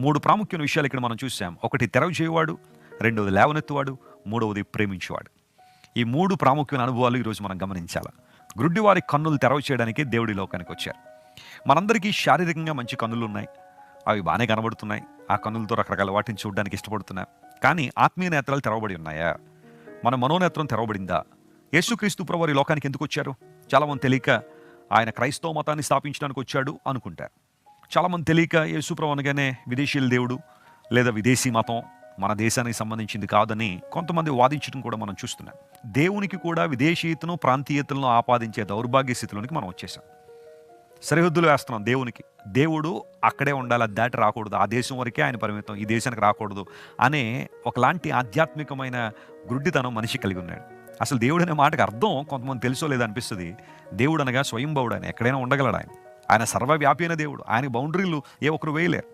3 ప్రాముఖ్యమైన విషయాలు ఇక్కడ మనం చూసాం. ఒకటి తెరవ చేయువాడు, రెండవది లేవనెత్తువాడు, మూడవది ప్రేమించేవాడు. ఈ 3 ప్రాముఖ్యమైన అనుభవాలు ఈరోజు మనం గమనించాల. గ్రుడ్డివారి కన్నులు తెరవ చేయడానికి దేవుడి లోకానికి వచ్చారు. మనందరికీ శారీరకంగా మంచి కన్నులున్నాయి. అవి బాగానే కనబడుతున్నాయి. ఆ కన్నులతో రకరకాల వాటిని చూడడానికి ఇష్టపడుతున్నాం. కానీ ఆత్మీయ నేత్రాలు తెరవబడి ఉన్నాయా? మన మనోనేత్రం తెరవబడిందా? యేసుక్రీస్తు ప్రభువారు ఈ లోకానికి ఎందుకు వచ్చారు? చాలామంది తెలియక ఆయన క్రైస్తవ మతాన్ని స్థాపించడానికి వచ్చాడు అనుకుంటారు. చాలామంది తెలియక యేసు ప్రభు అనగానే విదేశీయుల దేవుడు లేదా విదేశీ మతం మన దేశానికి సంబంధించింది కాదని కొంతమంది వాదించడం కూడా మనం చూస్తున్నాం. దేవునికి కూడా విదేశీయతను ప్రాంతీయతలను ఆపాదించే దౌర్భాగ్య స్థితిలోనికి మనం వచ్చేసాం. సరిహద్దులు వేస్తున్నాం దేవునికి. దేవుడు అక్కడే ఉండాలి, అది దాటి రాకూడదు, ఆ దేశం వరకే ఆయన పరిమితం, ఈ దేశానికి రాకూడదు అనే ఒకలాంటి ఆధ్యాత్మికమైన గుడ్డితనం మనిషి కలిగి ఉన్నాడు. అసలు దేవుడు అనే మాటకు అర్థం కొంతమంది తెలుసో లేదో అనిపిస్తుంది. దేవుడు అనగా స్వయంభవుడు, ఆయన ఎక్కడైనా ఉండగలడు. ఆయన సర్వవ్యాపి అయిన దేవుడు. ఆయన బౌండరీలు ఏ ఒక్కరు వేయలేరు.